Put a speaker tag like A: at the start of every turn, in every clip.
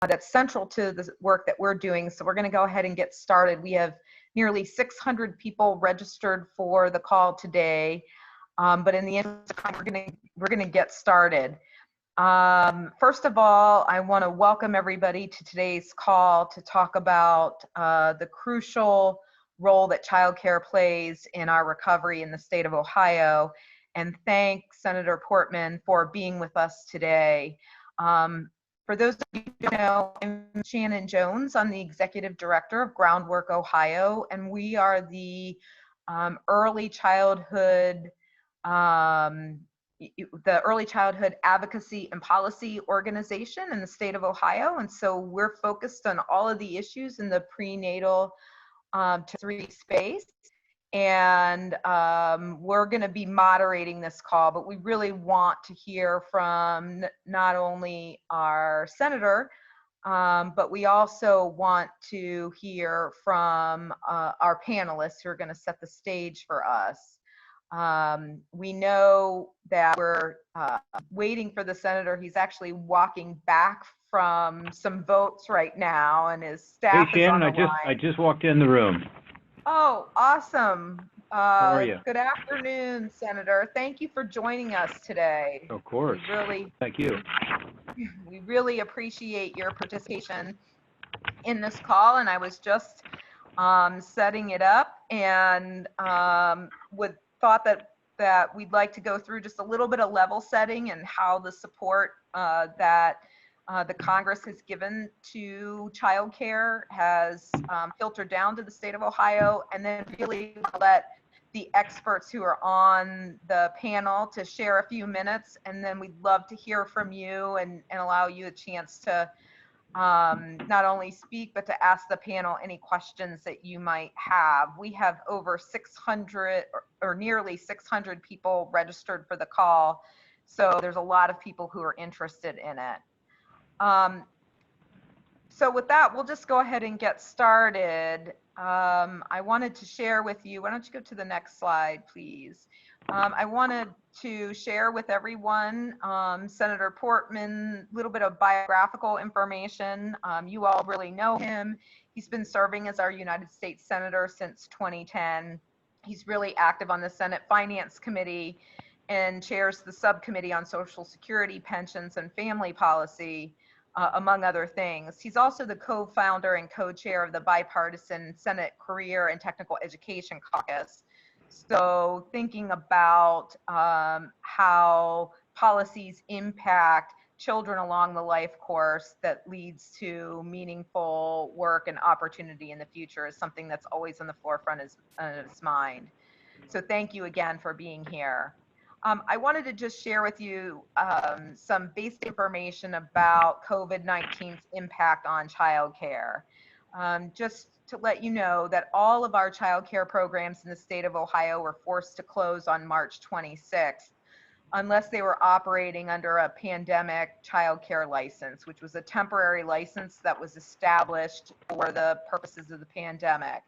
A: that's central to the work that we're doing. So we're going to go ahead and get started. We have nearly 600 people registered for the call today, but in the interest of time, we're going to get started. First of all, I want to welcome everybody to today's call to talk about the crucial role that childcare plays in our recovery in the state of Ohio, and thank Senator Portman for being with us today. For those of you who know, I'm Shannon Jones. I'm the Executive Director of Groundwork, Ohio, and we are the early childhood advocacy and policy organization in the state of Ohio. And so we're focused on all of the issues in the prenatal to 3 space. And we're going to be moderating this call, but we really want to hear from not only our senator, but we also want to hear from our panelists who are going to set the stage for us. We know that we're waiting for the senator. He's actually walking back from some votes right now, and his staff
B: Hey, Shannon,
A: is on the line.
B: I just walked in the room.
A: Oh, awesome.
B: How are you?
A: Good afternoon, Senator. Thank you for joining us today.
B: Of course. Thank you.
A: We really appreciate your participation in this call, and I was just setting it up and thought that we'd like to go through just a little bit of level setting and how the support that the Congress has given to childcare has filtered down to the state of Ohio, and then really let the experts who are on the panel to share a few minutes, and then we'd love to hear from you and allow you a chance to not only speak, but to ask the panel any questions that you might have. We have over 600 or nearly 600 people registered for the call, so there's a lot of people who are interested in it. So with that, we'll just go ahead and get started. I wanted to share with you, why don't you go to the next slide, please? I wanted to share with everyone Senator Portman, a little bit of biographical information. You all really know him. He's been serving as our United States Senator since 2010. He's really active on the Senate Finance Committee and chairs the subcommittee on Social Security, pensions, and family policy, among other things. He's also the co-founder and co-chair of the bipartisan Senate Career and Technical Education Caucus. So thinking about how policies impact children along the life course that leads to meaningful work and opportunity in the future is something that's always on the forefront of his mind. So thank you again for being here. I wanted to just share with you some basic information about COVID-19's impact on childcare. Just to let you know that all of our childcare programs in the state of Ohio were forced to close on March 26th, unless they were operating under a pandemic childcare license, which was a temporary license that was established for the purposes of the pandemic.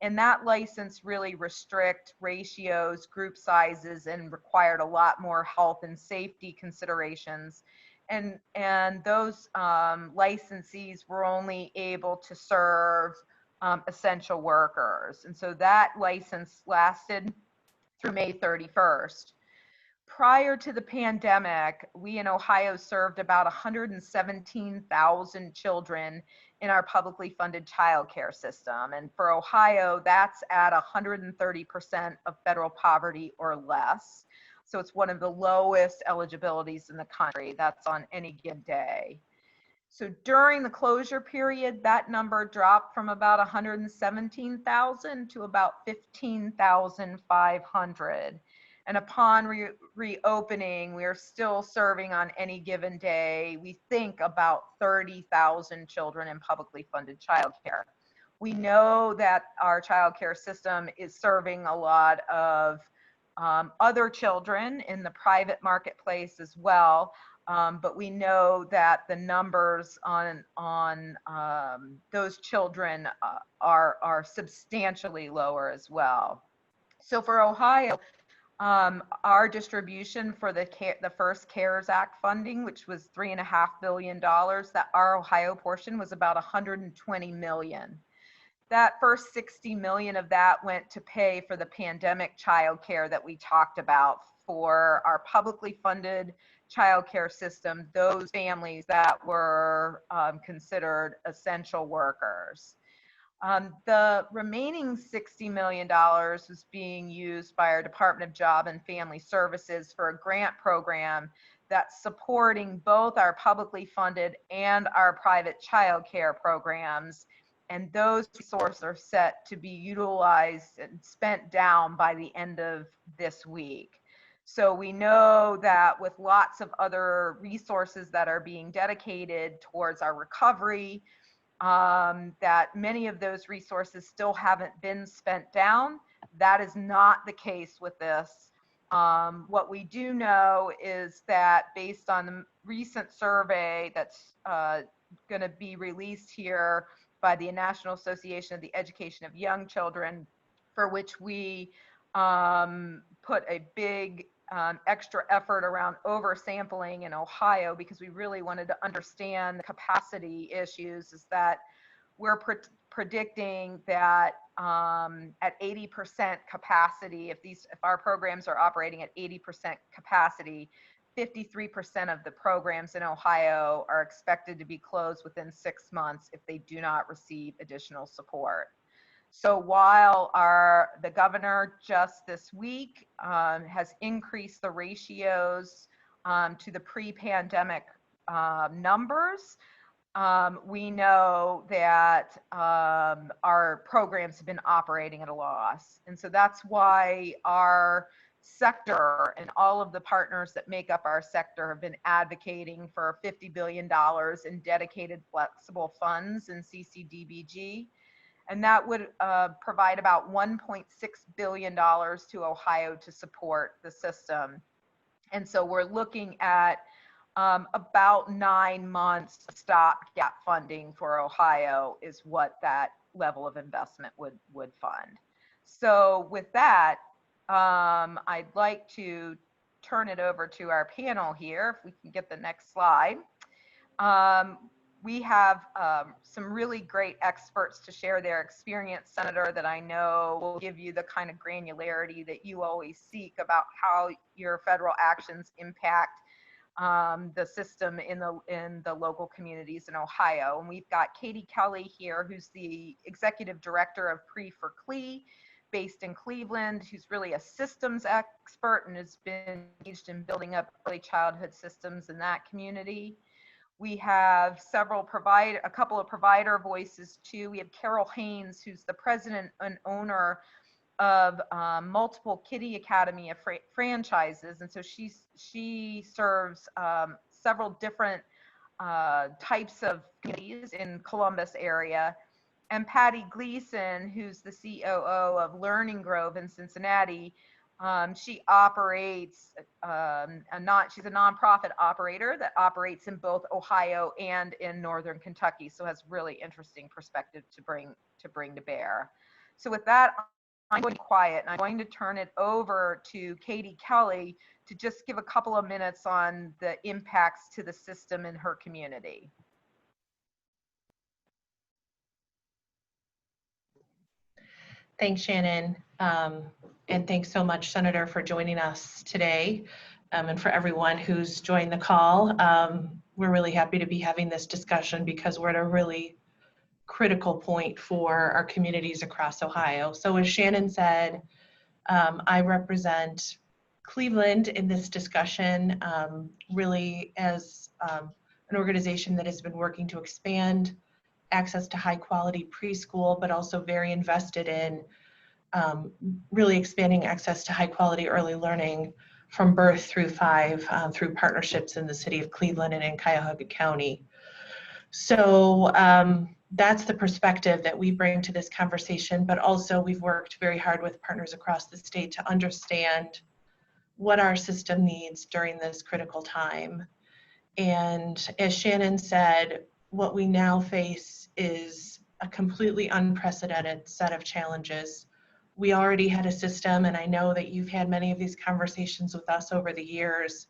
A: And that license really restrict ratios, group sizes, and required a lot more health and safety considerations. And those licensees were only able to serve essential workers. And so that license lasted through May 31st. Prior to the pandemic, we in Ohio served about 117,000 children in our publicly funded childcare system. And for Ohio, that's at 130% of federal poverty or less. So it's one of the lowest eligibilities in the country. That's on any given day. So during the closure period, that number dropped from about 117,000 to about 15,500. And upon reopening, we are still serving on any given day, we think about 30,000 children in publicly funded childcare. We know that our childcare system is serving a lot of other children in the private marketplace as well, but we know that the numbers on those children are substantially lower as well. So for Ohio, Our distribution for the first CARES Act funding, which was $3.5 billion, that our Ohio portion was about $120 million. That first 60 million of that went to pay for the pandemic childcare that we talked about for our publicly funded childcare system, those families that were considered essential workers. The remaining $60 million was being used by our Department of Job and Family Services for a grant program that's supporting both our publicly funded and our private childcare programs. And those resources are set to be utilized and spent down by the end of this week. So we know that with lots of other resources that are being dedicated towards our recovery, that many of those resources still haven't been spent down. That is not the case with this. What we do know is that based on the recent survey that's going to be released here by the National Association of the Education of Young Children, for which we put a big extra effort around oversampling in Ohio because we really wanted to understand the capacity issues, is that we're predicting that at 80% capacity, if our programs are operating at 80% capacity, 53% of the programs in Ohio are expected to be closed within 6 months if they do not receive additional support. So while the governor just this week has increased the ratios to the pre-pandemic numbers, we know that our programs have been operating at a loss. And so that's why our sector and all of the partners that make up our sector have been advocating for $50 billion in dedicated flexible funds in CCDBG. And that would provide about $1.6 billion to Ohio to support the system. And so we're looking at about 9 months of stopgap funding for Ohio is what that level of investment would fund. So with that, I'd like to turn it over to our panel here, if we can get the next slide. We have some really great experts to share their experience, Senator, that I know will give you the kind of granularity that you always seek about how your federal actions impact the system in the local communities in Ohio. And we've got Katie Kelly here, who's the Executive Director of PRE for CLE, based in Cleveland, who's really a systems expert and has been engaged in building up early childhood systems in that community. We have a couple of provider voices too. We have Carol Haynes, who's the president and owner of multiple Kiddie Academy franchises. And so she serves several different types of communities in Columbus area. And Patty Gleason, who's the COO of Learning Grove in Cincinnati. She operates she's a nonprofit operator that operates in both Ohio and in Northern Kentucky, so has really interesting perspective to bring to bear. So with that, I'm going to be quiet and I'm going to turn it over to Katie Kelly to just give a couple of minutes on the impacts to the system in her community.
C: Thanks, Shannon. And thanks so much, Senator, for joining us today, and for everyone who's joined the call. We're really happy to be having this discussion because we're at a really critical point for our communities across Ohio. So as Shannon said, I represent Cleveland in this discussion, really as an organization that has been working to expand access to high quality preschool, but also very invested in really expanding access to high quality early learning from birth through 5 through partnerships in the city of Cleveland and in Cuyahoga County. So that's the perspective that we bring to this conversation, but also we've worked very hard with partners across the state to understand what our system needs during this critical time. And as Shannon said, what we now face is a completely unprecedented set of challenges we already had a system, and I know that you've had many of these conversations with us over the years,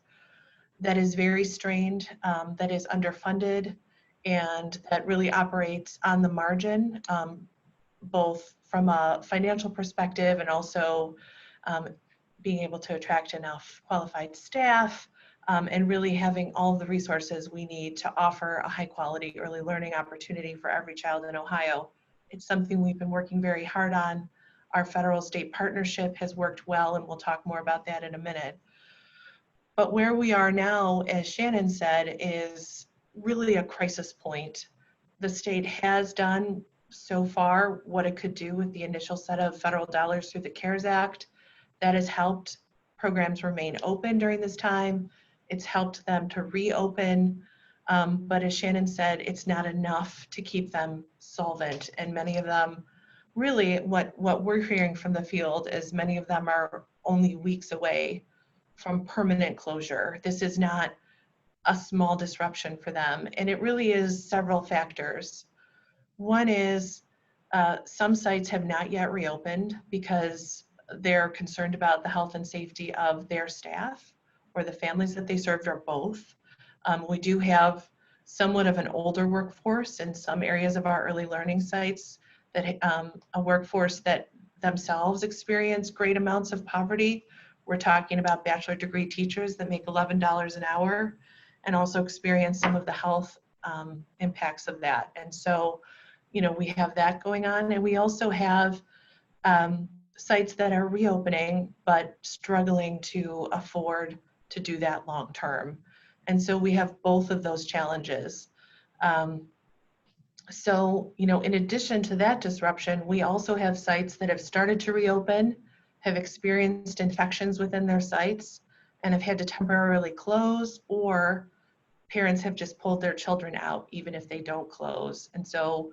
C: that is very strained, that is underfunded, and that really operates on the margin, both from a financial perspective and also being able to attract enough qualified staff, and really having all the resources we need to offer a high quality early learning opportunity for every child in Ohio. It's something we've been working very hard on. Our federal state partnership has worked well, and we'll talk more about that in a minute. But where we are now, as Shannon said, is really a crisis point. The state has done so far what it could do with the initial set of federal dollars through the CARES Act. That has helped programs remain open during this time. It's helped them to reopen. But as Shannon said, it's not enough to keep them solvent. And many of them, really what we're hearing from the field is many of them are only weeks away from permanent closure. This is not a small disruption for them. And it really is several factors. One is some sites have not yet reopened because they're concerned about the health and safety of their staff or the families that they served, or both. We do have somewhat of an older workforce in some areas of our early learning sites, that a workforce that themselves experience great amounts of poverty. We're talking about bachelor degree teachers that make $11 an hour and also experience some of the health impacts of that. And so, we have that going on, and we also have sites that are reopening but struggling to afford to do that long term. And so we have both of those challenges. So, in addition to that disruption, we also have sites that have started to reopen, have experienced infections within their sites, and have had to temporarily close, or parents have just pulled their children out even if they don't close. And so,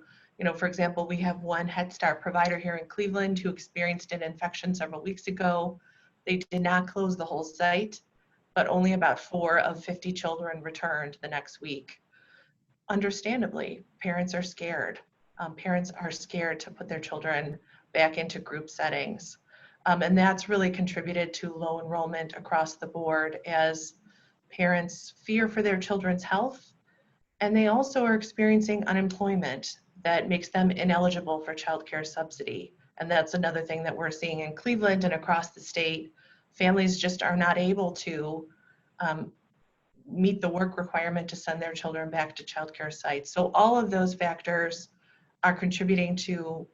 C: for example, we have one Head Start provider here in Cleveland who experienced an infection several weeks ago. They did not close the whole site, but only about 4 of 50 children returned the next week. Understandably, parents are scared. Parents are scared to put their children back into group settings. And that's really contributed to low enrollment across the board as parents fear for their children's health. And they also are experiencing unemployment that makes them ineligible for child care subsidy. And that's another thing that we're seeing in Cleveland and across the state. Families just are not able to meet the work requirement to send their children back to child care sites. So all of those factors are contributing to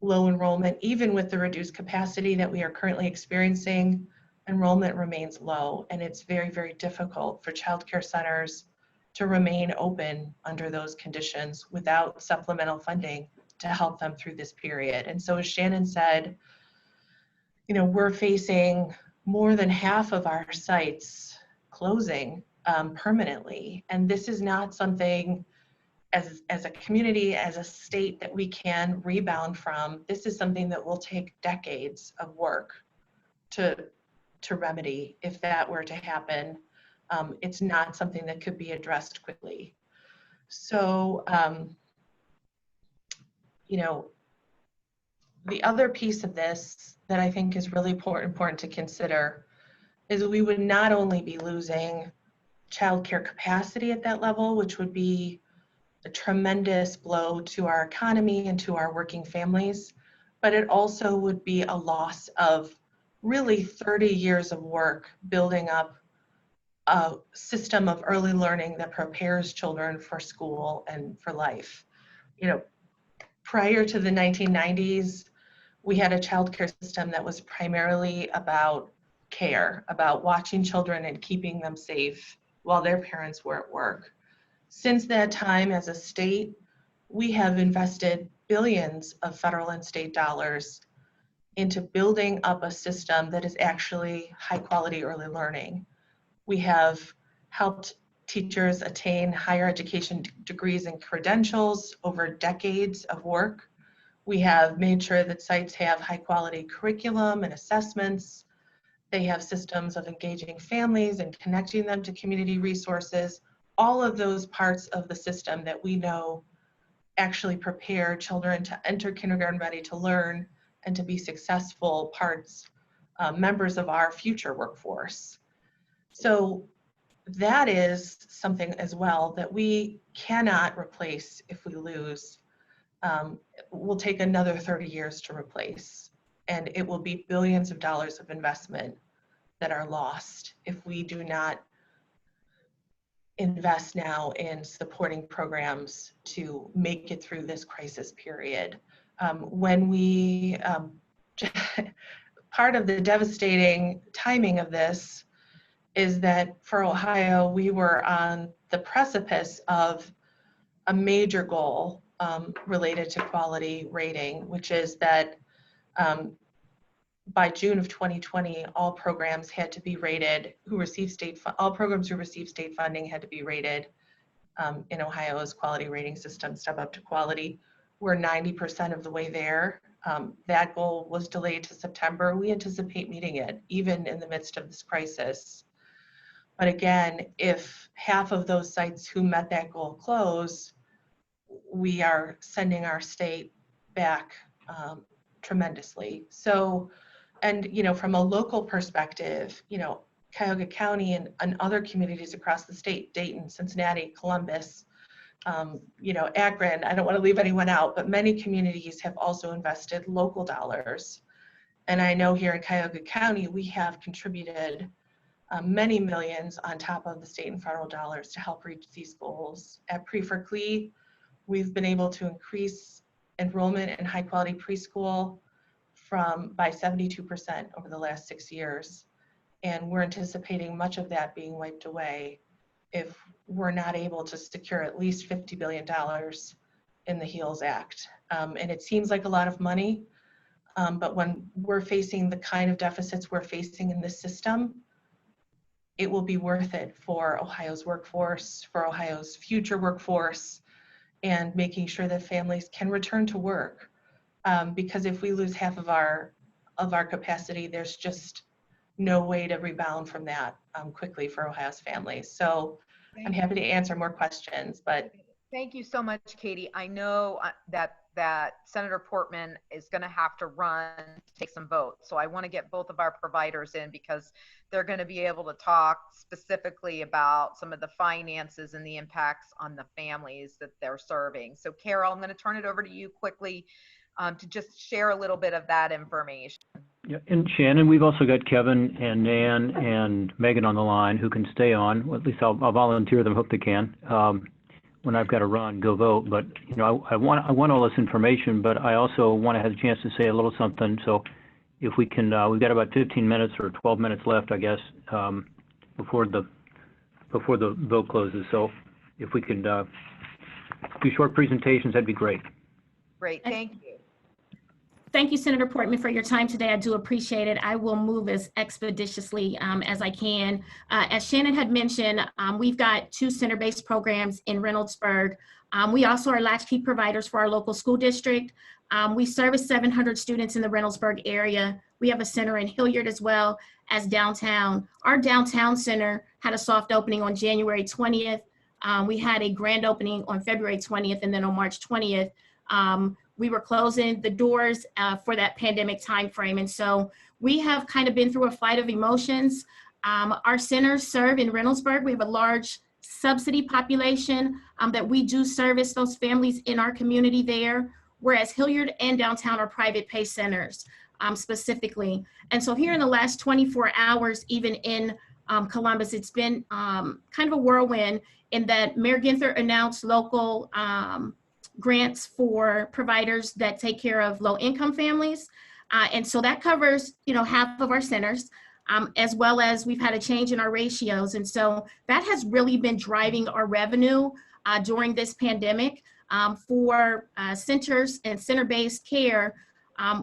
C: low enrollment. Even with the reduced capacity that we are currently experiencing, enrollment remains low, and it's very, very difficult for child care centers to remain open under those conditions without supplemental funding to help them through this period. And so as Shannon said, we're facing more than half of our sites closing permanently. And this is not something as a community, as a state, that we can rebound from. This is something that will take decades of work to remedy if that were to happen. It's not something that could be addressed quickly. So, the other piece of this that I think is really important to consider is we would not only be losing childcare capacity at that level, which would be a tremendous blow to our economy and to our working families, but it also would be a loss of really 30 years of work building up a system of early learning that prepares children for school and for life. Prior to the 1990s, we had a childcare system that was primarily about care, about watching children and keeping them safe while their parents were at work. Since that time, as a state, we have invested billions of federal and state dollars into building up a system that is actually high quality early learning. We have helped teachers attain higher education degrees and credentials over decades of work. We have made sure that sites have high quality curriculum and assessments. They have systems of engaging families and connecting them to community resources. All of those parts of the system that we know actually prepare children to enter kindergarten ready to learn and to be successful members of our future workforce. So that is something as well that we cannot replace if we lose. Will take another 30 years to replace, and it will be billions of dollars of investment that are lost if we do not invest now in supporting programs to make it through this crisis period. Part of the devastating timing of this is that for Ohio, we were on the precipice of a major goal related to quality rating, which is that by June of 2020, all programs had to be rated all programs who receive state funding had to be rated in Ohio's quality rating system, Step Up to Quality. We're 90% of the way there. That goal was delayed to September. We anticipate meeting it, even in the midst of this crisis. But again, if half of those sites who met that goal close, we are sending our state back tremendously. So, and from a local perspective, Cuyahoga County and other communities across the state, Dayton, Cincinnati, Columbus, Akron, I don't want to leave anyone out, but many communities have also invested local dollars. And I know here in Cuyahoga County, we have contributed many millions on top of the state and federal dollars to help reach these goals. At Pre-for-Clee, we've been able to increase enrollment in high quality preschool by 72% over the last 6 years. And we're anticipating much of that being wiped away if we're not able to secure at least $50 billion in the HEALS Act. And it seems like a lot of money, but when we're facing the kind of deficits we're facing in this system, it will be worth it for Ohio's workforce, for Ohio's future workforce, and making sure that families can return to work. Because if we lose half of our capacity, there's just no way to rebound from that quickly for Ohio's families. So I'm happy to answer more questions, but.
A: Thank you so much, Katie. I know that Senator Portman is going to have to run to take some votes. So I want to get both of our providers in because they're going to be able to talk specifically about some of the finances and the impacts on the families that they're serving. So Carol, I'm going to turn it over to you quickly to just share a little bit of that information.
B: Yeah, and Shannon, we've also got Kevin and Nan and Megan on the line who can stay on. Well, at least I'll volunteer them, hope they can. When I've got to run, go vote. But I want all this information, but I also want to have a chance to say a little something. So if we can, we've got about 15 minutes or 12 minutes left, I guess, before the vote closes. So if we could do short presentations, that'd be great.
A: Great, thank you.
D: Thank you, Senator Portman, for your time today. I do appreciate it. I will move as expeditiously as I can. As Shannon had mentioned, we've got 2 center-based programs in Reynoldsburg. We also are latchkey providers for our local school district. We service 700 students in the Reynoldsburg area. We have a center in Hilliard as well as downtown. Our downtown center had a soft opening on January 20th. We had a grand opening on February 20th, and then on March 20th, we were closing the doors for that pandemic timeframe. And so we have kind of been through a flight of emotions. Our centers serve in Reynoldsburg. We have a large subsidy population that we do service those families in our community there, whereas Hilliard and downtown are private pay centers specifically. And so here in the last 24 hours, even in Columbus, it's been kind of a whirlwind in that Mayor Ginther announced local grants for providers that take care of low-income families. And so that covers, half of our centers, as well as we've had a change in our ratios. And so that has really been driving our revenue during this pandemic for centers and center-based care.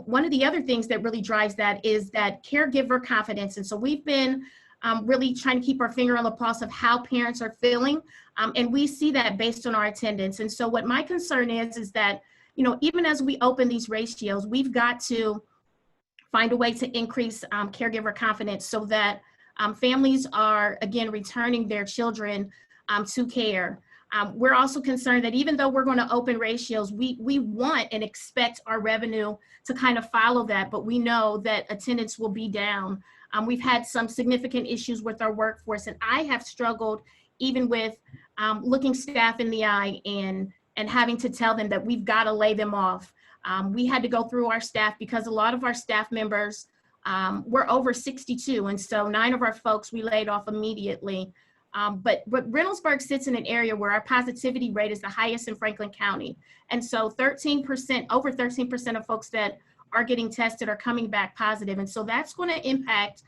D: One of the other things that really drives that is that caregiver confidence. And so we've been really trying to keep our finger on the pulse of how parents are feeling. And we see that based on our attendance. And so what my concern is that, even as we open these ratios, we've got to find a way to increase caregiver confidence so that families are, again, returning their children to care. We're also concerned that even though we're going to open ratios, we want and expect our revenue to kind of follow that, but we know that attendance will be down. We've had some significant issues with our workforce, and I have struggled even with looking staff in the eye and having to tell them that we've got to lay them off. We had to go through our staff because a lot of our staff members were over 62, and so 9 of our folks we laid off immediately. But Reynoldsburg sits in an area where our positivity rate is the highest in Franklin County. And so 13%, over 13% of folks that are getting tested are coming back positive. And so that's going to impact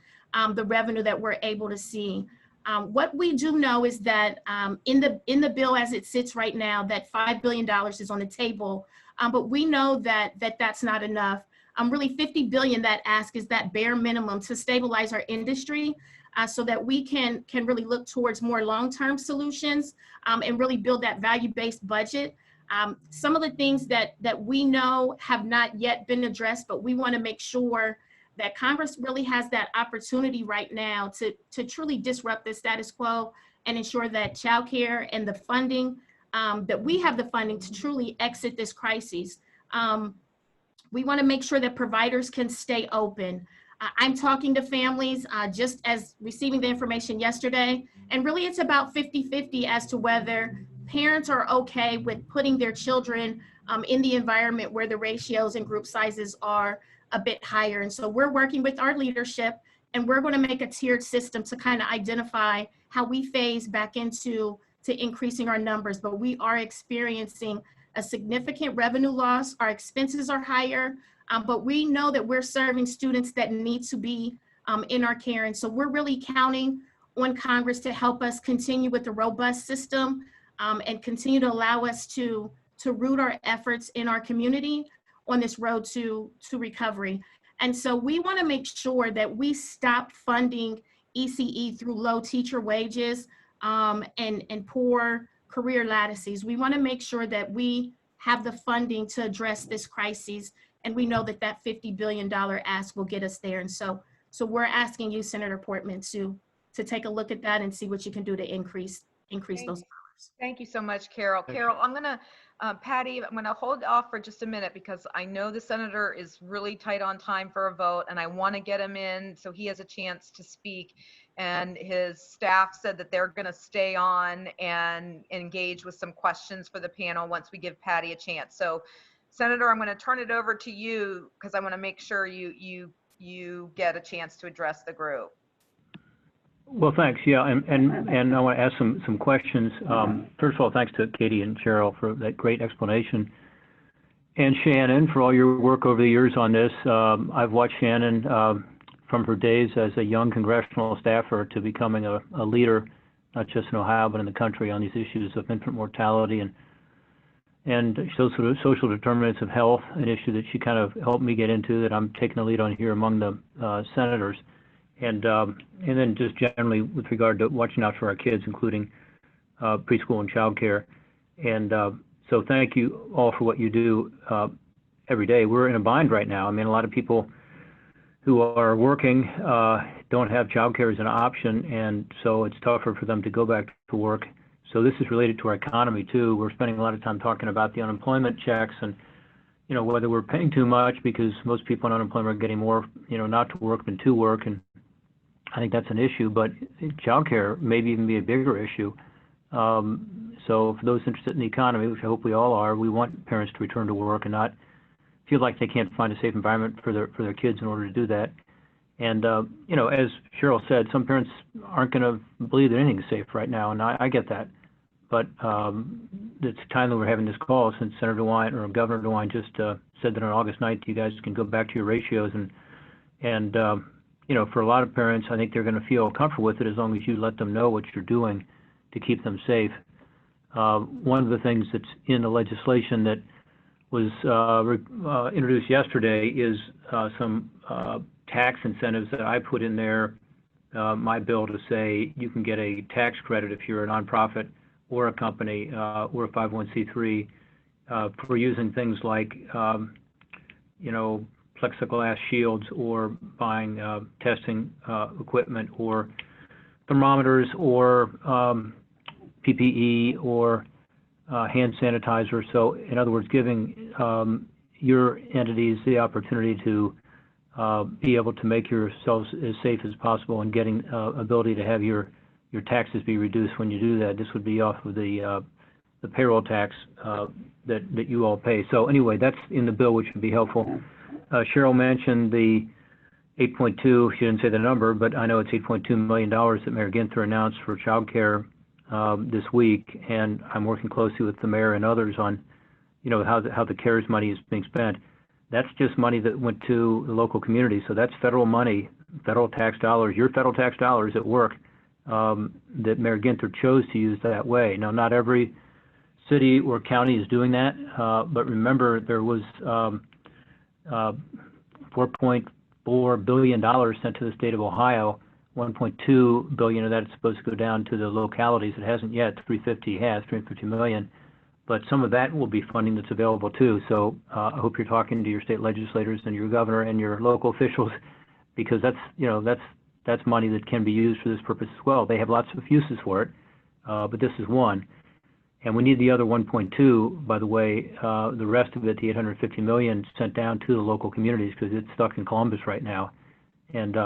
D: the revenue that we're able to see. What we do know is that in the bill as it sits right now, that $5 billion is on the table, but we know that that's not enough. Really $50 billion that ask is that bare minimum to stabilize our industry so that we can really look towards more long-term solutions and really build that value-based budget. Some of the things that we know have not yet been addressed, but we want to make sure that Congress really has that opportunity right now to truly disrupt the status quo and ensure that childcare and the funding, that we have the funding to truly exit this crisis. We want to make sure that providers can stay open. I'm talking to families just as receiving the information yesterday, and really it's about 50-50 as to whether parents are okay with putting their children in the environment where the ratios and group sizes are a bit higher. And so we're working with our leadership, and we're going to make a tiered system to kind of identify how we phase back into increasing our numbers. But we are experiencing a significant revenue loss. Our expenses are higher, but we know that we're serving students that need to be in our care. And so we're really counting on Congress to help us continue with the robust system and continue to allow us to root our efforts in our community on this road to recovery. And so we want to make sure that we stop funding ECE through low teacher wages and poor career lattices. We want to make sure that we have the funding to address this crisis, and we know that that $50 billion ask will get us there. And so we're asking you, Senator Portman, to take a look at that and see what you can do to increase those dollars.
A: Thank you so much, Carol. Carol, I'm going to, Patty, I'm going to hold off for just a minute because I know the senator is really tight on time for a vote, and I want to get him in so he has a chance to speak. And his staff said that they're going to stay on and engage with some questions for the panel once we give Patty a chance. So, Senator, I'm going to turn it over to you because I want to make sure you get a chance to address the group.
B: Well, thanks. Yeah, and I want to ask some questions. First of all, thanks to Katie and Cheryl for that great explanation, and Shannon for all your work over the years on this. I've watched Shannon from her days as a young congressional staffer to becoming a leader, not just in Ohio but in the country, on these issues of infant mortality and social determinants of health, an issue that she kind of helped me get into, that I'm taking the lead on here among the senators. And then just generally with regard to watching out for our kids, including preschool and childcare. And so thank you all for what you do every day. We're in a bind right now. I mean, a lot of people who are working don't have childcare as an option, and so it's tougher for them to go back to work. So this is related to our economy too. We're spending a lot of time talking about the unemployment checks and, you know, whether we're paying too much because most people on unemployment are getting more, you know, not to work than to work. And I think that's an issue, but childcare may even be a bigger issue. So for those interested in the economy, which I hope we all are, we want parents to return to work and not feel like they can't find a safe environment for their kids in order to do that. And, you know, as Cheryl said, some parents aren't going to believe that anything's safe right now, and I get that. But it's time that we're having this call since Senator DeWine or Governor DeWine just said that on August 9th, you guys can go back to your ratios. And you know, for a lot of parents, I think they're going to feel comfortable with it as long as you let them know what you're doing to keep them safe. One of the things that's in the legislation that was introduced yesterday is some tax incentives that I put in there, my bill, to say you can get a tax credit if you're a nonprofit or a company or a 501c3 for using things like, you know, plexiglass shields or buying testing equipment or thermometers or PPE or hand sanitizer. So in other words, giving your entities the opportunity to be able to make yourselves as safe as possible and getting ability to have your taxes be reduced when you do that. This would be off of the payroll tax that you all pay. So anyway, that's in the bill, which would be helpful. Cheryl mentioned the 8.2, she didn't say the number, but I know it's $8.2 million that Mayor Ginther announced for child care this week, and I'm working closely with the mayor and others on, how the CARES money is being spent. That's just money that went to the local community, so that's federal money, federal tax dollars, your federal tax dollars at work that Mayor Ginther chose to use that way. Now, not every city or county is doing that, but remember there was $4.4 billion sent to the state of Ohio. 1.2 billion of that is supposed to go down to the localities. It hasn't yet. 350 million, but some of that will be funding that's available too. So I hope you're talking to your state legislators and your governor and your local officials, because that's money that can be used for this purpose as well. They have lots of uses for it, but this is one. And we need the other 1.2, by the way, the rest of it, the 850 million, sent down to the local communities because it's stuck in Columbus right now. And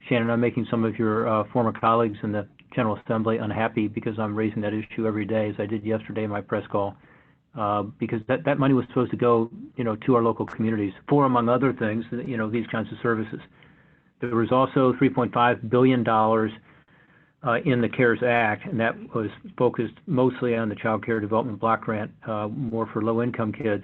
B: Shannon, I'm making some of your former colleagues in the General Assembly unhappy because I'm raising that issue every day, as I did yesterday in my press call, because that money was supposed to go, to our local communities for, among other things, these kinds of services. There was also $3.5 billion in the CARES Act, and that was focused mostly on the Child Care Development Block Grant, more for low-income kids.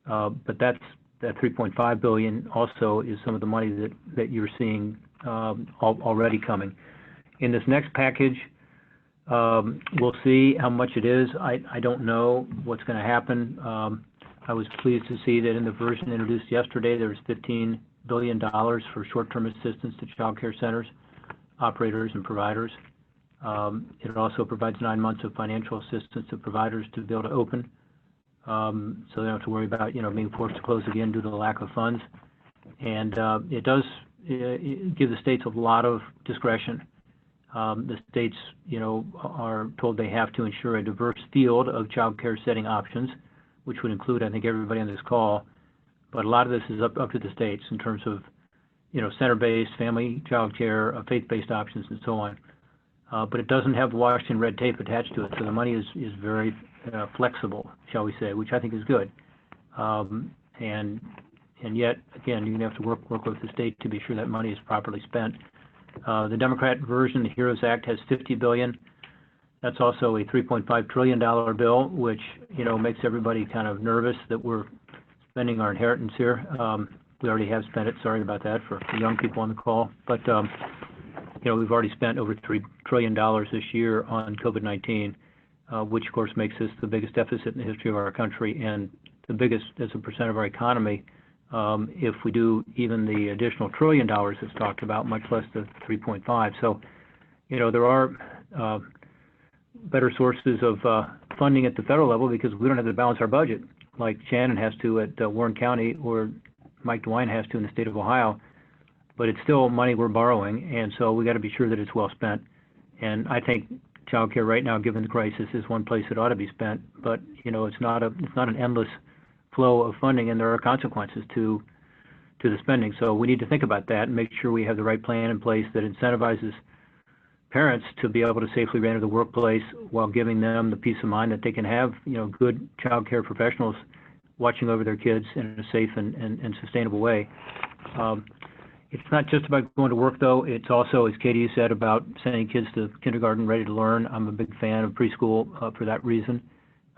B: But that $3.5 billion also is some of the money that you're seeing already coming. In this next package, we'll see how much it is. I don't know what's going to happen. I was pleased to see that in the version introduced yesterday, there was $15 billion for short-term assistance to child care centers, operators, and providers. It also provides 9 months of financial assistance to providers to be able to open, so they don't have to worry about being forced to close again due to the lack of funds. And it does give the states a lot of discretion. The states, are told they have to ensure a diverse field of child care setting options, which would include, I think, everybody on this call. But a lot of this is up to the states in terms of, center-based, family, child care, faith-based options, and so on. But it doesn't have Washington red tape attached to it, so the money is very flexible, shall we say, which I think is good. And yet, again, you're going to have to work with the state to be sure that money is properly spent. The Democrat version, the HEROES Act, has $50 billion. That's also a $3.5 trillion bill, which makes everybody kind of nervous that we're spending our inheritance here. We already have spent it. Sorry about that for the young people on the call, but we've already spent over $3 trillion this year on COVID-19, which of course makes this the biggest deficit in the history of our country and the biggest as a percent of our economy. If we do even the additional $1 trillion that's talked about, much less the 3.5. So, there are better sources of funding at the federal level because we don't have to balance our budget like Shannon has to at Warren County or Mike DeWine has to in the state of Ohio. But it's still money we're borrowing, and so we got to be sure that it's well spent. And I think child care right now, given the crisis, is one place it ought to be spent. But it's not an endless flow of funding, and there are consequences to the spending. So we need to think about that and make sure we have the right plan in place that incentivizes parents to be able to safely reenter the workplace while giving them the peace of mind that they can have good child care professionals watching over their kids in a safe and sustainable way. It's not just about going to work, though. It's also, as Katie said, about sending kids to kindergarten ready to learn. I'm a big fan of preschool for that reason.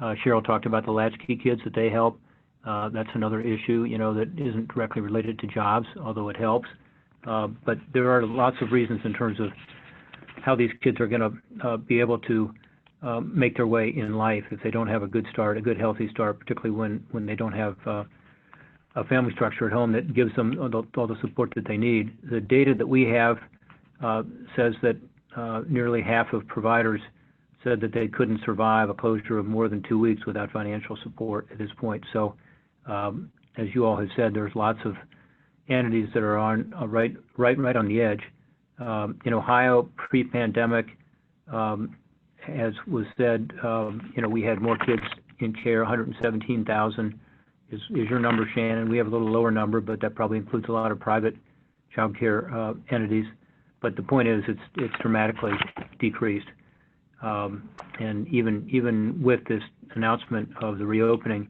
B: Cheryl talked about the latchkey kids that they help. That's another issue, that isn't directly related to jobs, although it helps. But there are lots of reasons in terms of how these kids are going to be able to make their way in life if they don't have a good start, a good healthy start, particularly when they don't have a family structure at home that gives them all the support that they need. The data that we have says that nearly half of providers said that they couldn't survive a closure of more than 2 weeks without financial support at this point. So, as you all have said, there's lots of entities that are on right on the edge. In Ohio, pre-pandemic, as was said, we had more kids in care, 117,000 is your number, Shannon. We have a little lower number, but that probably includes a lot of private child care entities. But the point is, it's dramatically decreased. And even with this announcement of the reopening,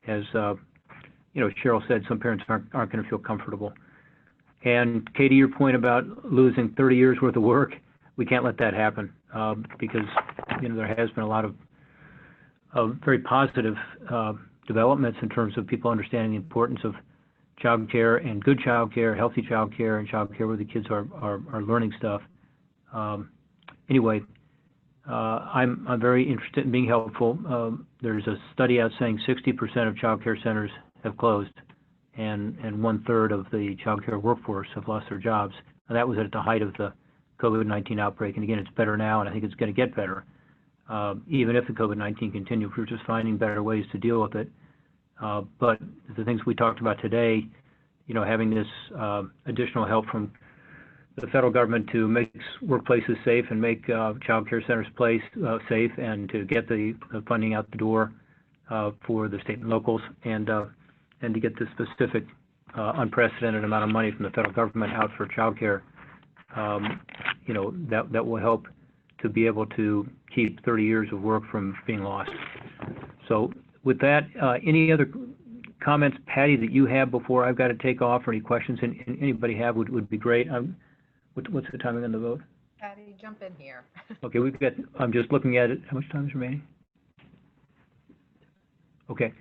B: as Cheryl said, some parents aren't going to feel comfortable. And Katie, your point about losing 30 years worth of work, we can't let that happen because there has been a lot of very positive developments in terms of people understanding the importance of child care and good child care, healthy child care, and child care where the kids are learning stuff. Anyway, I'm very interested in being helpful. There's a study out saying 60% of child care centers have closed, and 1/3 of the child care workforce have lost their jobs. And that was at the height of the COVID-19 outbreak. And again, it's better now, and I think it's going to get better. Even if the COVID-19 continues, we're just finding better ways to deal with it. But the things we talked about today, having this additional help from the federal government to make workplaces safe and make child care centers safe, and to get the funding out the door for the state and locals, and to get the specific unprecedented amount of money from the federal government out for child care, that will help to be able to keep 30 years of work from being lost. So with that, any other comments, Patty, that you have before I've got to take off, or any questions anybody have would be great. What's the timing on the vote?
A: Patty, jump in here.
B: Okay, I'm just looking at it. How much time is remaining? Okay,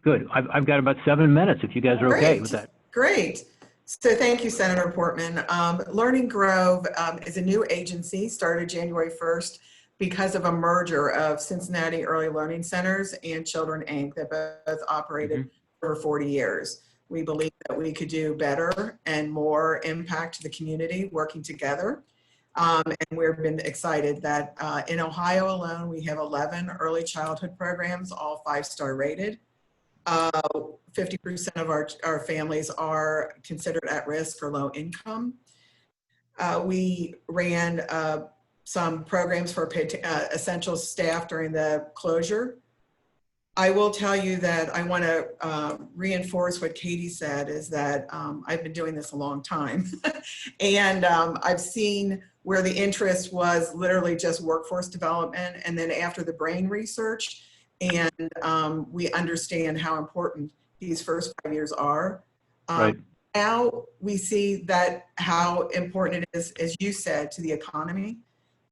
B: good. I've got about 7 minutes if you guys are okay with that.
E: Great. So thank you, Senator Portman. Learning Grove is a new agency, started January 1st because of a merger of Cincinnati Early Learning Centers and Children, Inc. that both operated for 40 years. We believe that we could do better and more impact to the community working together. And we've been excited that in Ohio alone, we have 11 early childhood programs, all 5-star rated. 50% of our families are considered at risk or low income. We ran some programs for essential staff during the closure. I will tell you that I want to reinforce what Katie said, is that I've been doing this a long time. And I've seen where the interest was literally just workforce development, and then after the brain research, and we understand how important these first 5 years are.
B: Right.
E: Now we see that how important it is, as you said, to the economy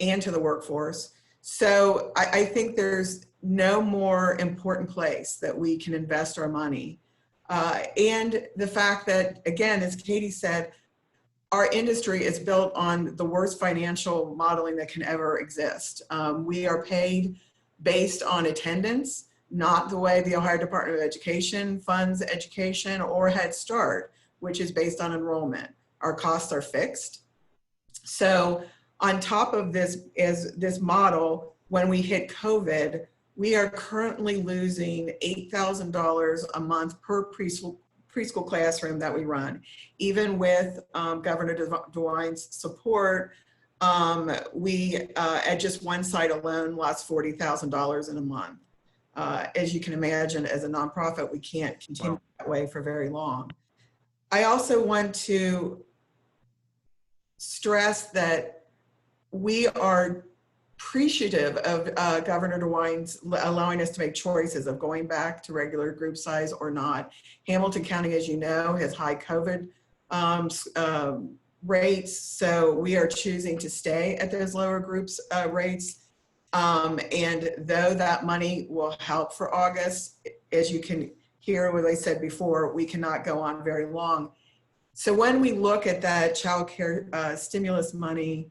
E: and to the workforce. So I think there's no more important place that we can invest our money. And the fact that, again, as Katie said, our industry is built on the worst financial modeling that can ever exist. We are paid based on attendance, not the way the Ohio Department of Education funds education, or Head Start, which is based on enrollment. Our costs are fixed. So on top of this is this model, when we hit COVID, we are currently losing $8,000 a month per preschool classroom that we run. Even with Governor DeWine's support, we at just one site alone lost $40,000 in a month. As you can imagine, as a nonprofit, we can't continue that way for very long. I also want to stress that we are appreciative of Governor DeWine's allowing us to make choices of going back to regular group size or not. Hamilton County, as you know, has high COVID rates, so we are choosing to stay at those lower groups rates. And though that money will help for August, as you can hear what I said before, we cannot go on very long. So when we look at that child care stimulus money,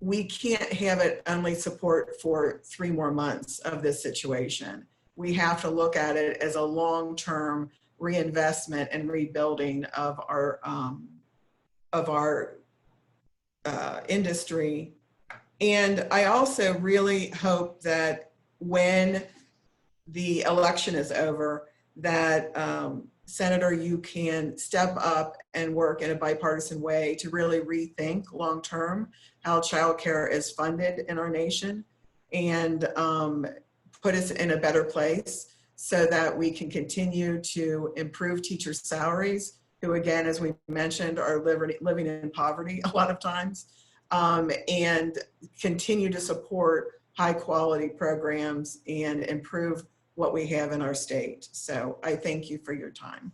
E: we can't have it only support for 3 more months of this situation. We have to look at it as a long-term reinvestment and rebuilding of our industry. And I also really hope that when the election is over, that Senator, you can step up and work in a bipartisan way to really rethink long-term how childcare is funded in our nation, and put us in a better place so that we can continue to improve teachers' salaries, who again, as we mentioned, are living in poverty a lot of times, and continue to support high quality programs and improve what we have in our state. So I thank you for your time.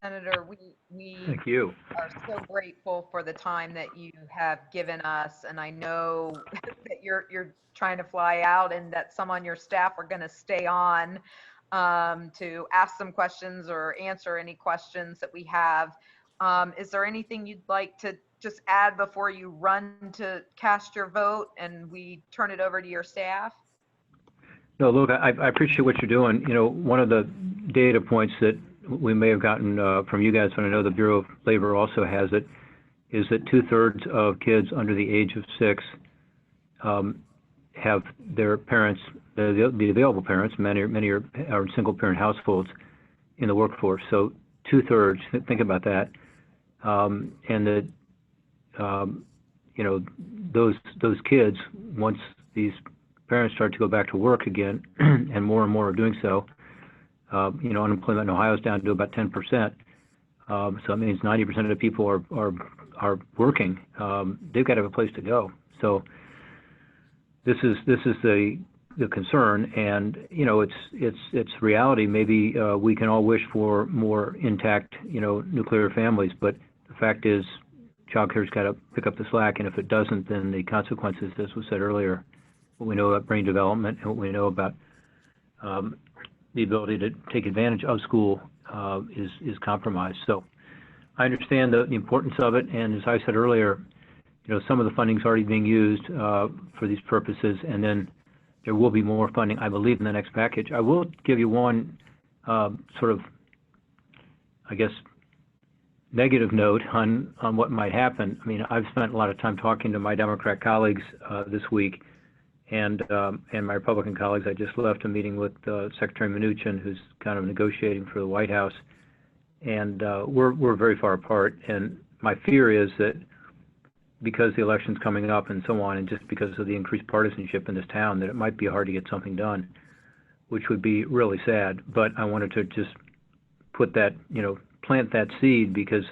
A: Senator, we
B: Thank you.
A: are so grateful for the time that you have given us, and I know that you're trying to fly out and that some on your staff are going to stay on to ask some questions or answer any questions that we have. Is there anything you'd like to just add before you run to cast your vote and we turn it over to your staff?
B: No, look, I appreciate what you're doing. You know, one of the data points that we may have gotten from you guys, and I know the Bureau of Labor also has it, is that 2/3 of kids under the age of 6 have their parents, the available parents, many are single parent households in the workforce. So 2/3, think about that. And that, you know, those kids, once these parents start to go back to work again, and more are doing so, you know, unemployment in Ohio is down to about 10%. So that means 90% of the people are working. They've got to have a place to go. So this is the concern, and you know, it's reality. Maybe we can all wish for more intact, you know, nuclear families, but the fact is, childcare's got to pick up the slack, and if it doesn't, then the consequences, as was said earlier, what we know about brain development and what we know about the ability to take advantage of school is compromised. So I understand the importance of it, and as I said earlier, you know, some of the funding's already being used for these purposes, and then there will be more funding, I believe, in the next package. I will give you one sort of, I guess, negative note on what might happen. I mean, I've spent a lot of time talking to my Democrat colleagues this week, and my Republican colleagues. I just left a meeting with Secretary Mnuchin, who's kind of negotiating for the White House, and we're very far apart. And my fear is that because the election's coming up and so on, and just because of the increased partisanship in this town, that it might be hard to get something done, which would be really sad. But I wanted to just put that, you know, plant that seed, because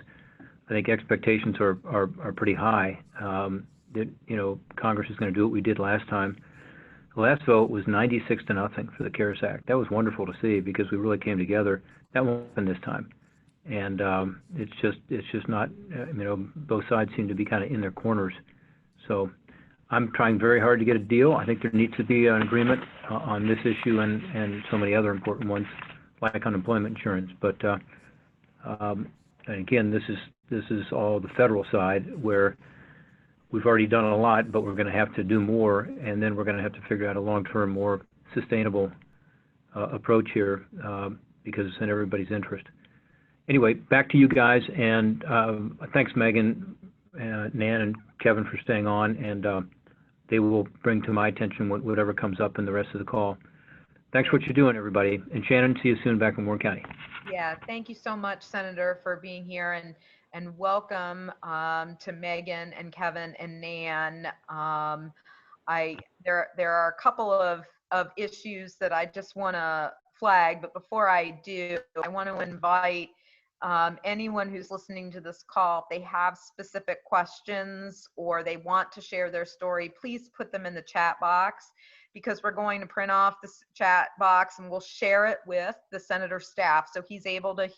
B: I think expectations are pretty high. That, you know, Congress is going to do what we did last time. The last vote was 96-0 for the CARES Act. That was wonderful to see, because we really came together. That won't happen this time, and it's just not. You know, both sides seem to be kind of in their corners. So I'm trying very hard to get a deal. I think there needs to be an agreement on this issue and so many other important ones, like unemployment insurance. But and again, this is all the federal side, where we've already done a lot, but we're going to have to do more, and then we're going to have to figure out a long-term, more sustainable approach here, because it's in everybody's interest. Anyway, back to you guys, and thanks, Megan, Nan, and Kevin for staying on, and they will bring to my attention whatever comes up in the rest of the call. Thanks for what you're doing, everybody. And Shannon, see you soon back in Warren County.
A: Yeah, thank you so much, Senator, for being here, and welcome to Megan and Kevin and Nan. There are a couple of issues that I just want to flag, but before I do, I want to invite anyone who's listening to this call, if they have specific questions or they want to share their story, please put them in the chat box, because we're going to print off this chat box and we'll share it with the senator's staff, so he's able to,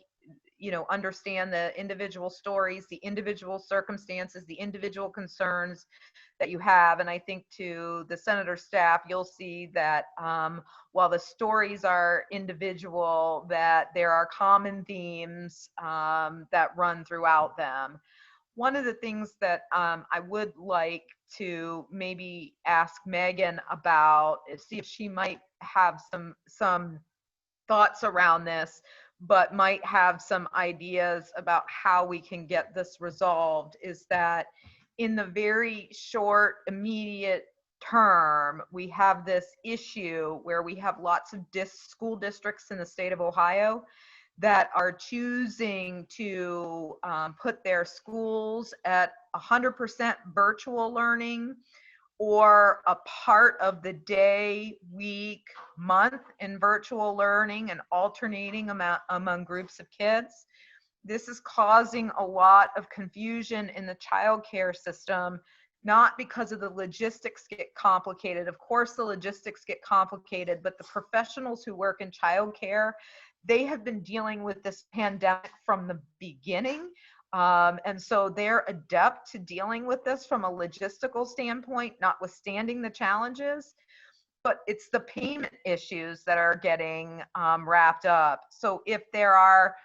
A: you know, understand the individual stories, the individual circumstances, the individual concerns that you have. And I think to the senator's staff, you'll see that while the stories are individual, that there are common themes that run throughout them. One of the things that I would like to maybe ask Megan about is see if she might have some thoughts around this, but might have some ideas about how we can get this resolved, is that in the very short, immediate term, we have this issue where we have lots of school districts in the state of Ohio that are choosing to put their schools at 100% virtual learning, or a part of the day, week, month in virtual learning and alternating among groups of kids. This is causing a lot of confusion in the childcare system, not because of the logistics get complicated. Of course, the logistics get complicated, but the professionals who work in childcare, they have been dealing with this pandemic from the beginning. And so they're adept to dealing with this from a logistical standpoint, notwithstanding the challenges. But it's the payment issues that are getting wrapped up. So if there are,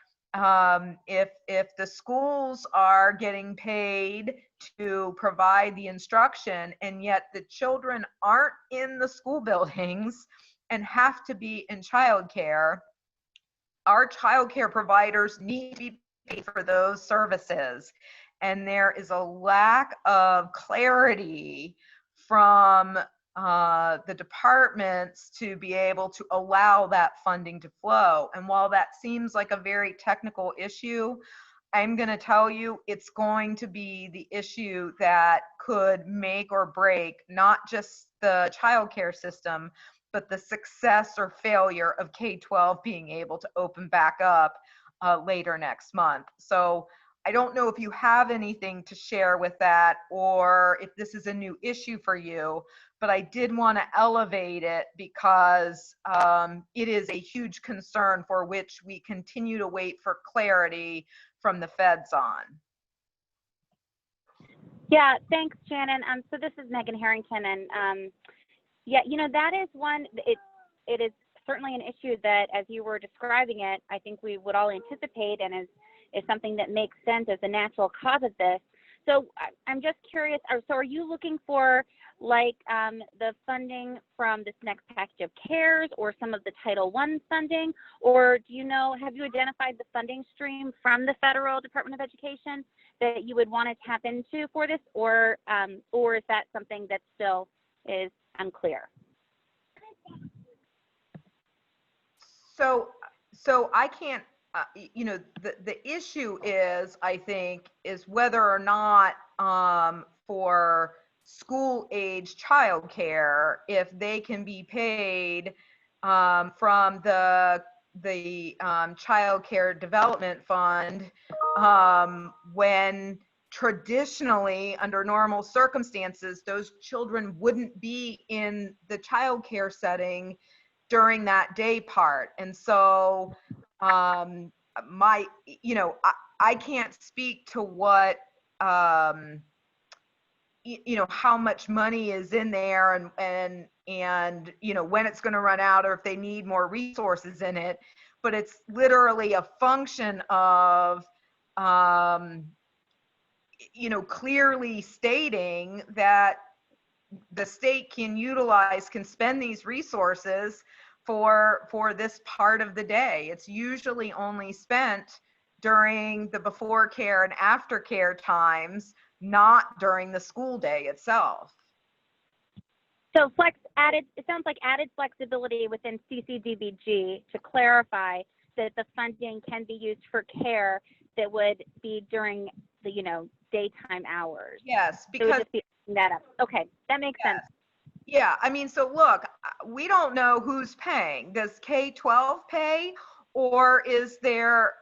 A: if the schools are getting paid to provide the instruction, and yet the children aren't in the school buildings and have to be in childcare, our childcare providers need to be paid for those services. And there is a lack of clarity from the departments to be able to allow that funding to flow. And while that seems like a very technical issue, I'm going to tell you it's going to be the issue that could make or break not just the childcare system, but the success or failure of K-12 being able to open back up later next month. So I don't know if you have anything to share with that, or if this is a new issue for you, but I did want to elevate it because it is a huge concern for which we continue to wait for clarity from the feds on.
F: Yeah, thanks, Shannon. So this is Megan Harrington, and yeah, you know, that is one, it is certainly an issue that, as you were describing it, I think we would all anticipate, and is something that makes sense as a natural cause of this. So I'm just curious, so are you looking for like the funding from this next package of CARES or some of the Title I funding, or do you know, have you identified the funding stream from the Federal Department of Education that you would want to tap into for this, or is that something that still is unclear?
A: So I can't, you know, the issue is, I think, is whether or not for school age childcare, if they can be paid from the Child Care Development Fund, when traditionally, under normal circumstances, those children wouldn't be in the child care setting during that day part. And so you know, I can't speak to what you know, how much money is in there, and you know, when it's going to run out, or if they need more resources in it. But it's literally a function of you know, clearly stating that the state can spend these resources for this part of the day. It's usually only spent during the before care and after care times, not during the school day itself.
F: So it sounds like added flexibility within CCDBG to clarify that the funding can be used for care that would be during the, you know, daytime hours.
A: Yes, because
F: so just be that up. Okay, that makes sense.
A: Yeah, I mean, so look, we don't know who's paying. Does K-12 pay, or is there,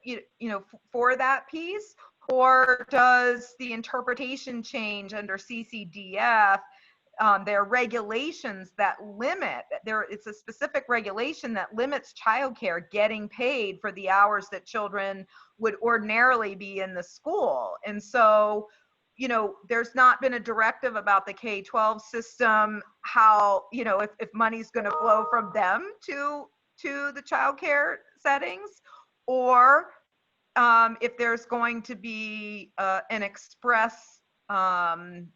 A: you know, for that piece, or does the interpretation change under CCDF? There are regulations that limit, it's a specific regulation that limits childcare getting paid for the hours that children would ordinarily be in the school. And so, you know, there's not been a directive about the K-12 system, how, you know, if money's going to flow from them to the childcare settings, or if there's going to be an express, you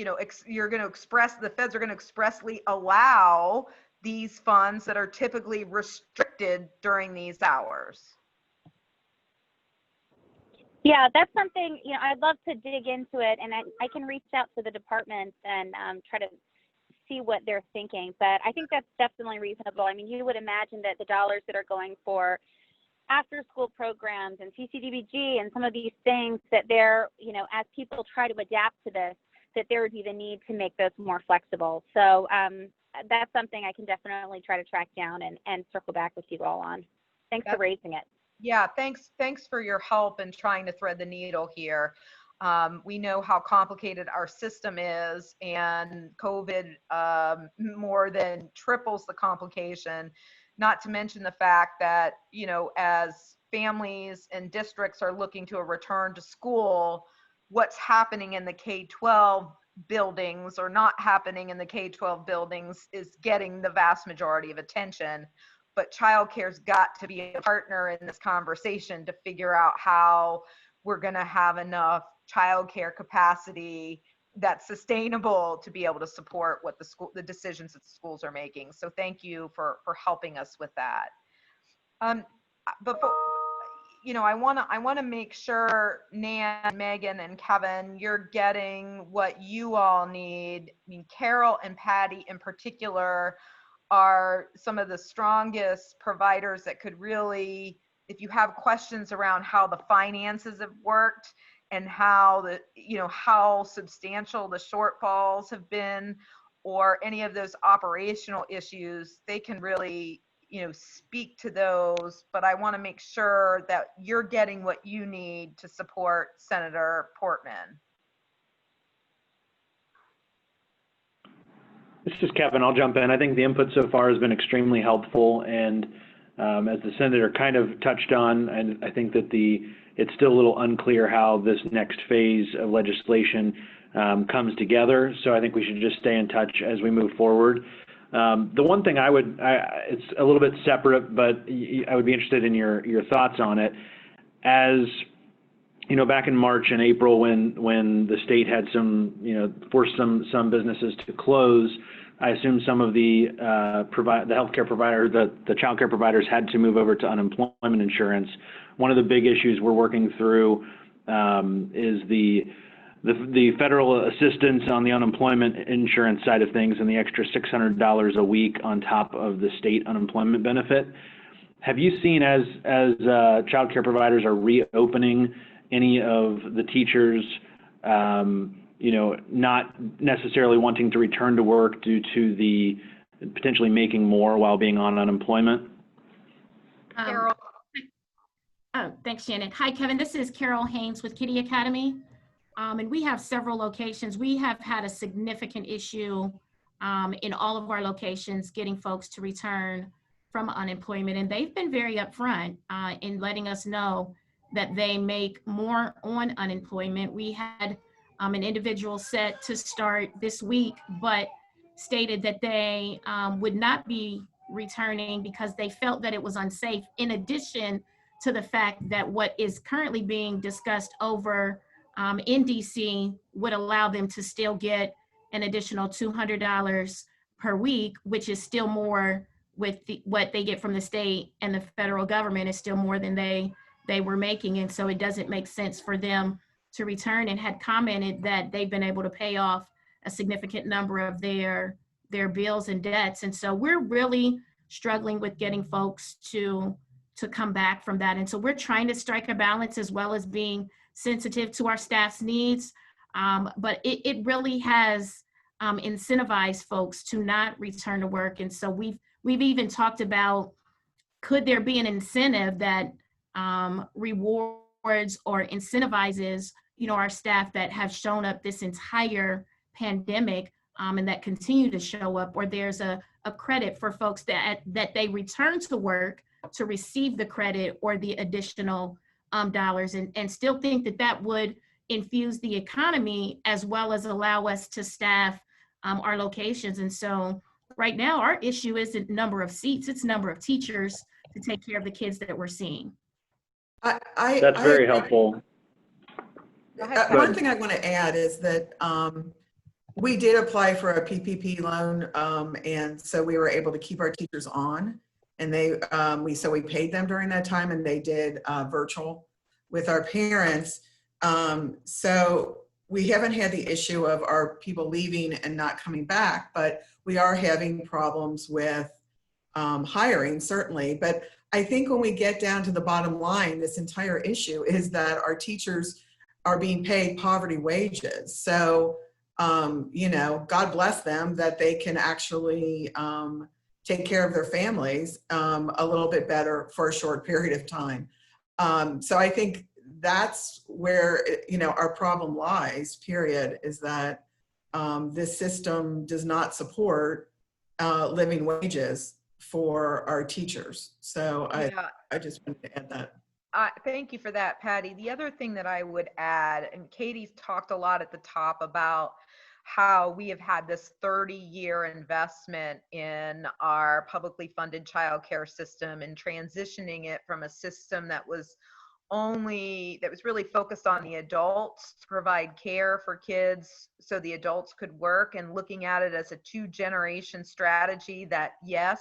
A: know, the feds are going to expressly allow these funds that are typically restricted during these hours.
F: Yeah, that's something, you know, I'd love to dig into it, and I can reach out to the department and try to see what they're thinking. But I think that's definitely reasonable. I mean, you would imagine that the dollars that are going for after school programs and CCDBG and some of these things, that they're, you know, as people try to adapt to this, that there would be the need to make those more flexible. So that's something I can definitely try to track down and circle back with you all on. Thanks for raising it.
A: Yeah, thanks for your help in trying to thread the needle here. We know how complicated our system is, and COVID more than triples the complication, not to mention the fact that, you know, as families and districts are looking to a return to school, what's happening in the K-12 buildings or not happening in the K-12 buildings is getting the vast majority of attention. But childcare's got to be a partner in this conversation to figure out how we're going to have enough childcare capacity that's sustainable to be able to support what the decisions that the schools are making. So thank you for helping us with that. Before, you know, I want to make sure Nan, Megan, and Kevin, you're getting what you all need. I mean, Carol and Patty in particular are some of the strongest providers that could really, if you have questions around how the finances have worked and how the, you know, how substantial the shortfalls have been, or any of those operational issues, they can really, you know, speak to those. But I want to make sure that you're getting what you need to support Senator Portman.
G: This is Kevin. I'll jump in. I think the input so far has been extremely helpful, and as the senator kind of touched on, and I think that it's still a little unclear how this next phase of legislation comes together. So I think we should just stay in touch as we move forward. The one thing it's a little bit separate, but I would be interested in your thoughts on it. As you know, back in March and April, when the state had forced some businesses to close, I assume some of the healthcare provider, the child care providers had to move over to unemployment insurance. One of the big issues we're working through is the federal assistance on the unemployment insurance side of things, and the extra $600 a week on top of the state unemployment benefit. Have you seen, as child care providers are reopening, any of the teachers, not necessarily wanting to return to work due to the potentially making more while being on unemployment?
A: Carol.
D: Oh, thanks, Shannon. Hi, Kevin. This is Carol Haynes with Kitty Academy. And we have several locations. We have had a significant issue in all of our locations getting folks to return from unemployment. And they've been very upfront in letting us know that they make more on unemployment. We had an individual set to start this week, but stated that they would not be returning because they felt that it was unsafe, in addition to the fact that what is currently being discussed over in DC would allow them to still get an additional $200 per week, which is still more with what they get from the state and the federal government is still more than they were making. And so it doesn't make sense for them to return, and had commented that they've been able to pay off a significant number of their bills and debts. And so we're really struggling with getting folks to come back from that. And so we're trying to strike a balance, as well as being sensitive to our staff's needs. But it really has incentivized folks to not return to work. And so we've even talked about, could there be an incentive that rewards or incentivizes, our staff that have shown up this entire pandemic and that continue to show up, or there's a credit for folks that they return to work to receive the credit or the additional dollars, and still think that would infuse the economy as well as allow us to staff our locations. And so right now our issue isn't number of seats, it's number of teachers to take care of the kids that we're seeing.
G: That's very helpful.
E: One thing I want to add is that we did apply for a PPP loan, and so we were able to keep our teachers on, and we paid them during that time, and they did virtual with our parents. So we haven't had the issue of our people leaving and not coming back, but we are having problems with hiring, certainly. But I think when we get down to the bottom line, this entire issue is that our teachers are being paid poverty wages. So you know, God bless them that they can actually take care of their families a little bit better for a short period of time. So I think that's where, you know, our problem lies, period, is that this system does not support living wages for our teachers. So
A: Yeah.
E: I just wanted to add that.
A: Thank you for that, Patty. The other thing that I would add, and Katie's talked a lot at the top about how we have had this 30-year investment in our publicly funded childcare system and transitioning it from a system that was really focused on the adults to provide care for kids so the adults could work, and looking at it as a 2-generation strategy that, yes,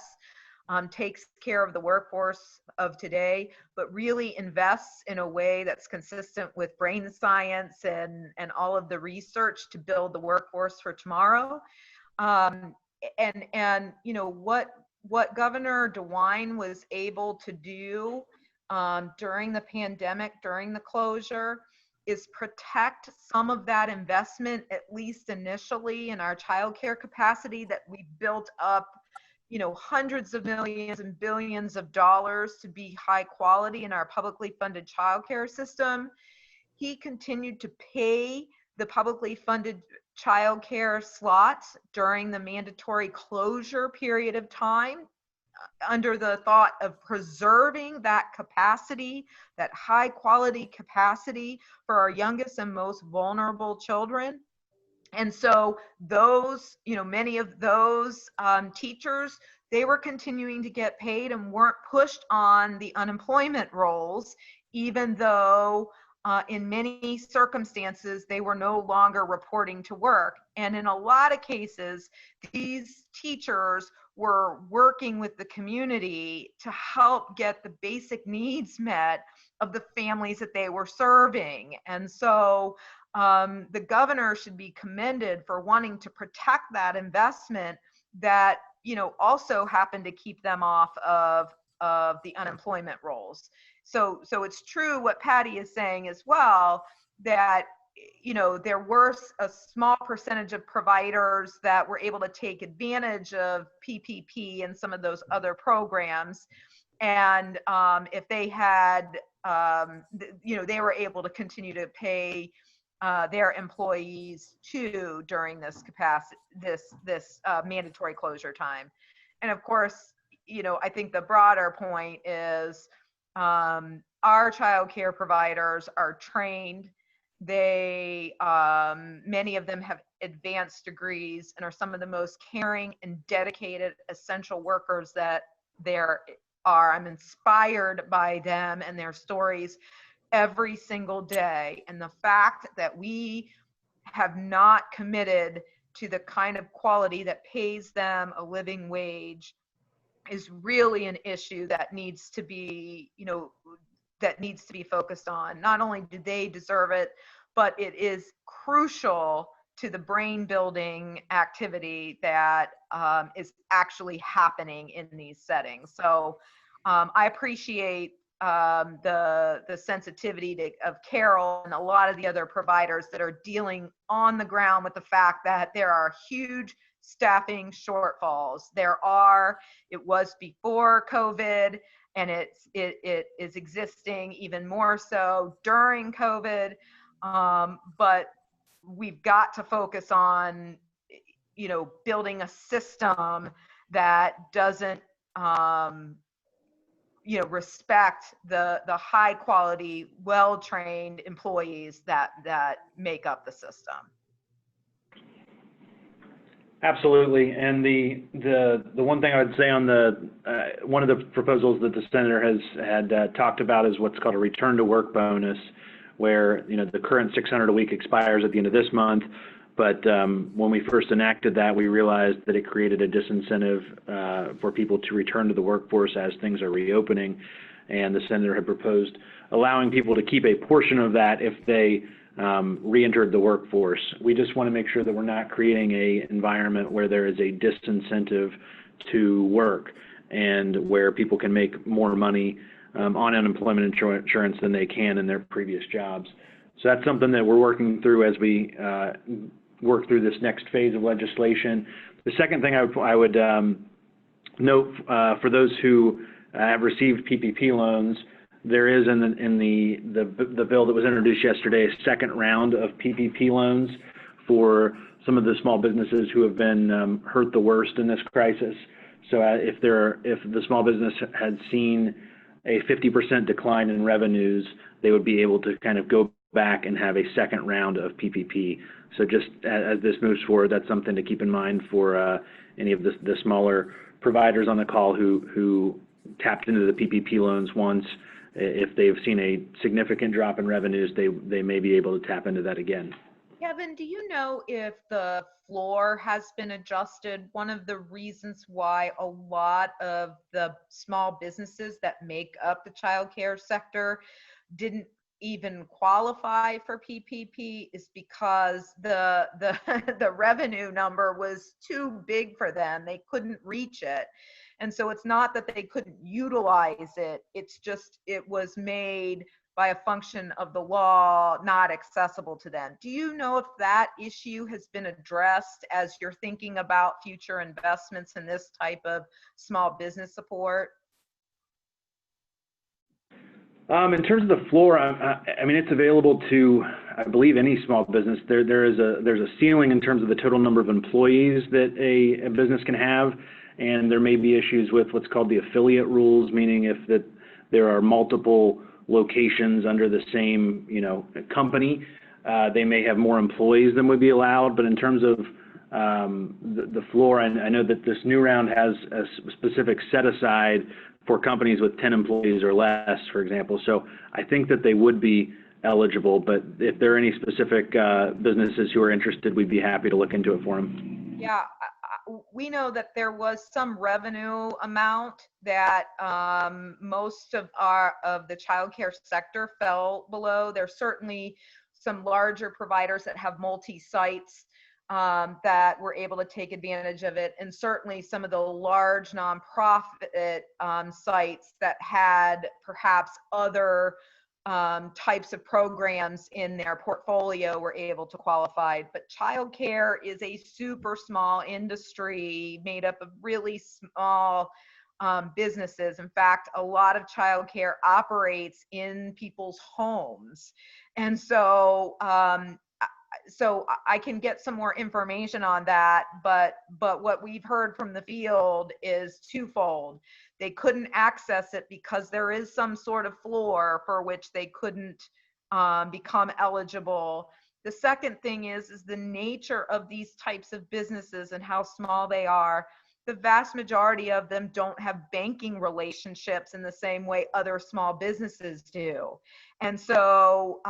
A: takes care of the workforce of today, but really invests in a way that's consistent with brain science and all of the research to build the workforce for tomorrow. And you know, what Governor DeWine was able to do during the pandemic, during the closure, is protect some of that investment, at least initially, in our childcare capacity that we built up, you know, hundreds of millions and billions of dollars to be high quality in our publicly funded childcare system. He continued to pay the publicly funded childcare slots during the mandatory closure period of time, under the thought of preserving that capacity, that high quality capacity for our youngest and most vulnerable children. And so those, you know, many of those teachers, they were continuing to get paid and weren't pushed on the unemployment rolls, even though in many circumstances, they were no longer reporting to work. And in a lot of cases, these teachers were working with the community to help get the basic needs met of the families that they were serving. And so the governor should be commended for wanting to protect that investment that, you know, also happened to keep them off of the unemployment rolls. So it's true what Patty is saying as well, that, you know, there were a small percentage of providers that were able to take advantage of PPP and some of those other programs. And if they had, you know, they were able to continue to pay their employees too during this capacity, this mandatory closure time. And of course, you know, I think the broader point is our child care providers are trained. They, many of them have advanced degrees and are some of the most caring and dedicated essential workers that there are. I'm inspired by them and their stories every single day. And the fact that we have not committed to the kind of quality that pays them a living wage is really an issue that needs to be, you know, that needs to be focused on. Not only do they deserve it, but it is crucial to the brain building activity that is actually happening in these settings. So I appreciate the sensitivity of Carol and a lot of the other providers that are dealing on the ground with the fact that there are huge staffing shortfalls. It was before COVID, and it is existing even more so during COVID. But we've got to focus on, you know, building a system that doesn't, you know, respect the high quality, well-trained employees that make up the system.
G: Absolutely, and the one thing I would say on the one of the proposals that the senator had talked about is what's called a return to work bonus, where, you know, the current $600 a week expires at the end of this month, but when we first enacted that, we realized that it created a disincentive for people to return to the workforce as things are reopening, and the senator had proposed allowing people to keep a portion of that if they re-entered the workforce. We just want to make sure that we're not creating an environment where there is a disincentive to work and where people can make more money on unemployment insurance than they can in their previous jobs. So that's something that we're working through as we work through this next phase of legislation. The second thing I would note for those who have received PPP loans, there is in the bill that was introduced yesterday a second round of PPP loans for some of the small businesses who have been hurt the worst in this crisis. So if the small business had seen a 50% decline in revenues, they would be able to kind of go back and have a second round of PPP. So just as this moves forward, that's something to keep in mind for any of the smaller providers on the call who tapped into the PPP loans once. If they've seen a significant drop in revenues, they may be able to tap into that again.
A: Kevin, do you know if the floor has been adjusted? One of the reasons why a lot of the small businesses that make up the childcare sector didn't even qualify for PPP is because the the revenue number was too big for them. They couldn't reach it. And so it's not that they couldn't utilize it, it's just it was made by a function of the law not accessible to them. Do you know if that issue has been addressed as you're thinking about future investments in this type of small business support?
G: In terms of the floor, I mean, it's available to, I believe, any small business. There's a ceiling in terms of the total number of employees that a business can have, and there may be issues with what's called the affiliate rules, meaning if there are multiple locations under the same company, they may have more employees than would be allowed. But in terms of the floor, I know that this new round has a specific set aside for companies with 10 employees or less, for example. So I think that they would be eligible, but if there are any specific businesses who are interested, we'd be happy to look into it for them.
A: Yeah, we know that there was some revenue amount that most of the childcare sector fell below. There's certainly some larger providers that have multi-sites that were able to take advantage of it, and certainly some of the large nonprofit sites that had perhaps other types of programs in their portfolio were able to qualify. But childcare is a super small industry made up of really small businesses. In fact, a lot of childcare operates in people's homes, and so I can get some more information on that, but what we've heard from the field is twofold. They couldn't access it because there is some sort of floor for which they couldn't become eligible. The second thing is the nature of these types of businesses and how small they are. The vast majority of them don't have banking relationships in the same way other small businesses do. And so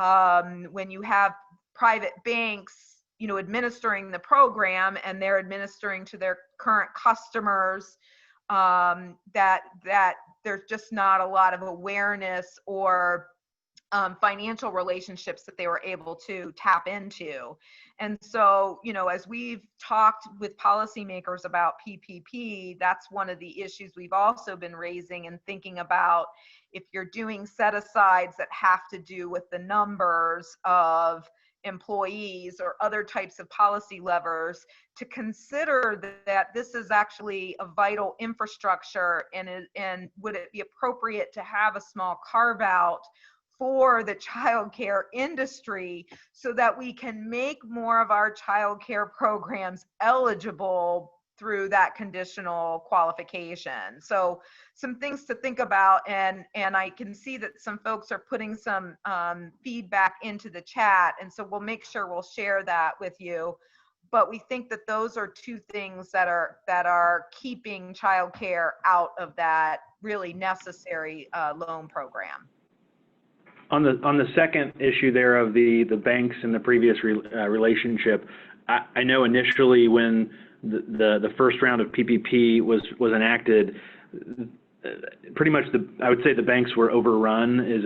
A: when you have private banks, administering the program, and they're administering to their current customers, that there's just not a lot of awareness or financial relationships that they were able to tap into. And so, as we've talked with policymakers about PPP, that's one of the issues we've also been raising and thinking about. If you're doing set-asides that have to do with the numbers of employees or other types of policy levers, to consider that this is actually a vital infrastructure, and would it be appropriate to have a small carve out for the childcare industry so that we can make more of our childcare programs eligible through that conditional qualification. So some things to think about, and I can see that some folks are putting some feedback into the chat, and so we'll make sure we'll share that with you. But we think that those are two things that are keeping childcare out of that really necessary loan program.
G: On the second issue there of the banks and the previous relationship, I know initially when the first round of PPP was enacted, pretty much I would say the banks were overrun,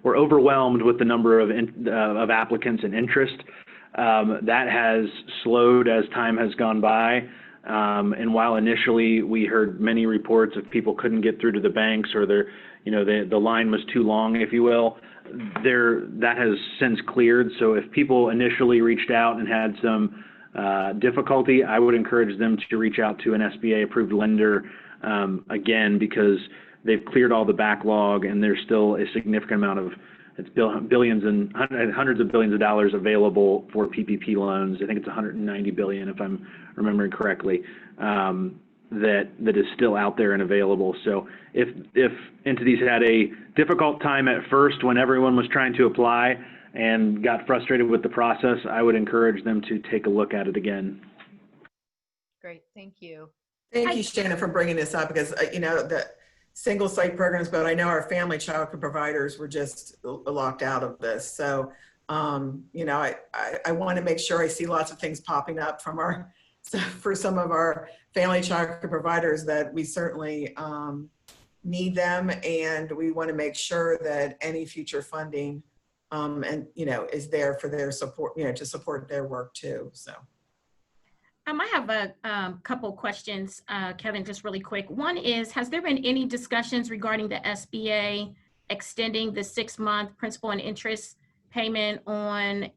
G: were overwhelmed with the number of applicants and interest. That has slowed as time has gone by. And while initially we heard many reports of people couldn't get through to the banks, or the line was too long, if you will, that has since cleared. So if people initially reached out and had some difficulty, I would encourage them to reach out to an SBA-approved lender again, because they've cleared all the backlog and there's still a significant amount of billions and hundreds of billions of dollars available for PPP loans. I think it's 190 billion, if I'm remembering correctly, that is still out there and available. So if entities had a difficult time at first when everyone was trying to apply and got frustrated with the process, I would encourage them to take a look at it again.
A: Great, thank you.
E: Thank you, Shannon, for bringing this up, because you know, the single site programs, but I know our family child care providers were just locked out of this. So, you know, I want to make sure I see lots of things popping up from for some of our family child care providers that we certainly need them, and we want to make sure that any future funding and, you know, is there for their support, you know, to support their work too, so.
D: I have a couple questions, Kevin, just really quick. One is, has there been any discussions regarding the SBA extending the 6-month principal and interest payment on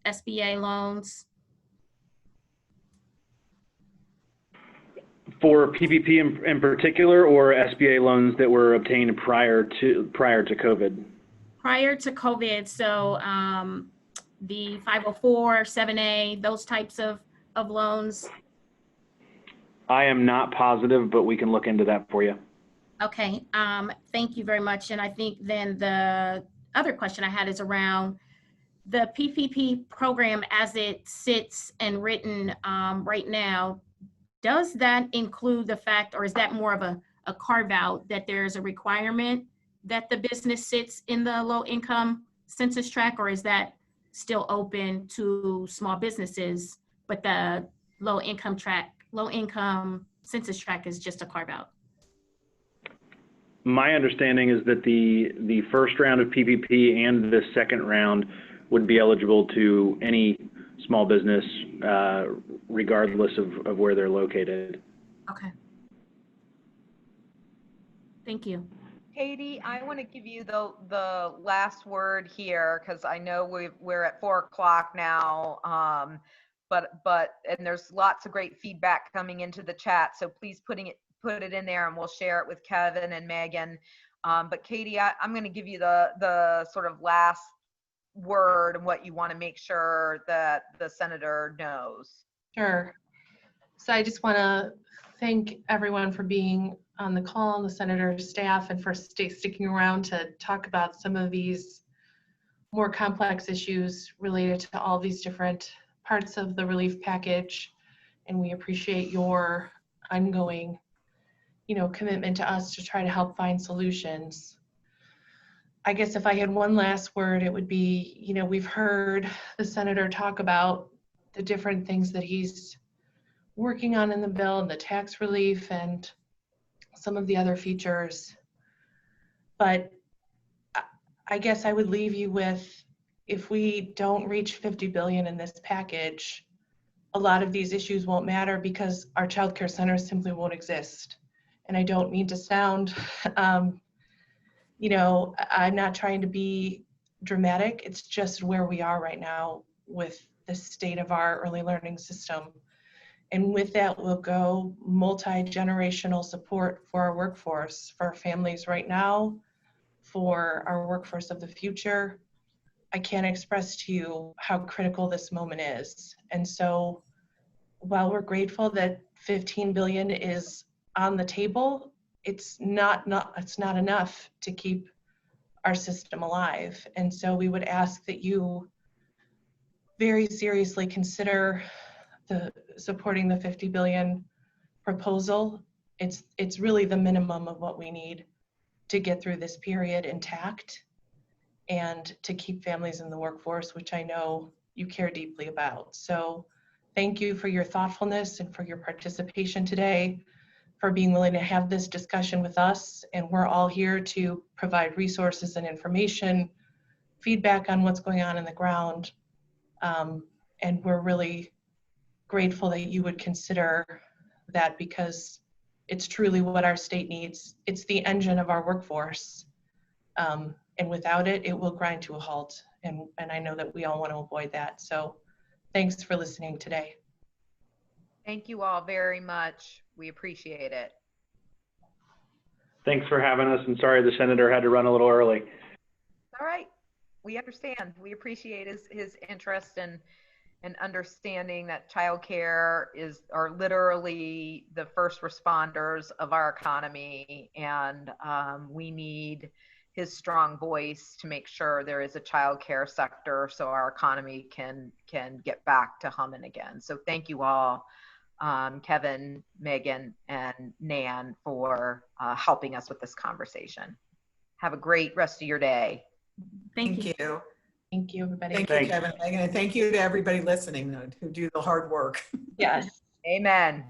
D: SBA loans?
G: For PPP in particular, or SBA loans that were obtained prior to COVID?
D: Prior to COVID, so the 504, 7A, those types of loans?
G: I am not positive, but we can look into that for you.
D: Okay, thank you very much. And I think then the other question I had is around the PPP program as it sits and written right now. Does that include the fact, or is that more of a carve out, that there's a requirement that the business sits in the low income census tract, or is that still open to small businesses, but the low income census tract is just a carve out?
G: My understanding is that the first round of PPP and the second round would be eligible to any small business, regardless of where they're located.
D: Okay. Thank you.
A: Katie, I want to give you the last word here, because I know we're at 4 o'clock now. And there's lots of great feedback coming into the chat, so please put it in there and we'll share it with Kevin and Megan. But Katie, I'm going to give you the sort of last word and what you want to make sure that the senator knows.
C: Sure. So I just want to thank everyone for being on the call, the senator's staff, and for sticking around to talk about some of these more complex issues related to all these different parts of the relief package. And we appreciate your ongoing, you know, commitment to us to try to help find solutions. I guess if I had one last word, it would be, you know, we've heard the senator talk about the different things that he's working on in the bill, and the tax relief and some of the other features. But I guess I would leave you with, if we don't reach 50 billion in this package, a lot of these issues won't matter, because our child care centers simply won't exist. And I don't mean to sound, you know, I'm not trying to be dramatic. It's just where we are right now with the state of our early learning system. And with that will go multi-generational support for our workforce, for our families right now, for our workforce of the future. I can't express to you how critical this moment is. And so while we're grateful that 15 billion is on the table, it's not enough to keep our system alive. And so we would ask that you very seriously consider supporting the 50 billion proposal. It's really the minimum of what we need to get through this period intact and to keep families in the workforce, which I know you care deeply about. So thank you for your thoughtfulness and for your participation today, for being willing to have this discussion with us. And we're all here to provide resources and information, feedback on what's going on in the ground. And we're really grateful that you would consider that, because it's truly what our state needs. It's the engine of our workforce. And without it, it will grind to a halt. And I know that we all want to avoid that. So Thanks for listening today.
A: Thank you all very much. We appreciate it.
G: Thanks for having us, and sorry the senator had to run a little early.
A: All right. We understand. We appreciate his interest and understanding that childcare are literally the first responders of our economy, and we need his strong voice to make sure there is a childcare sector so our economy can get back to humming again. So thank you all, Kevin, Megan, and Nan, for helping us with this conversation. Have a great rest of your day.
D: Thank you.
C: Thank you, everybody.
E: Thank you, Kevin, Megan, and thank you to everybody listening who do the hard work.
C: Yes.
A: Amen.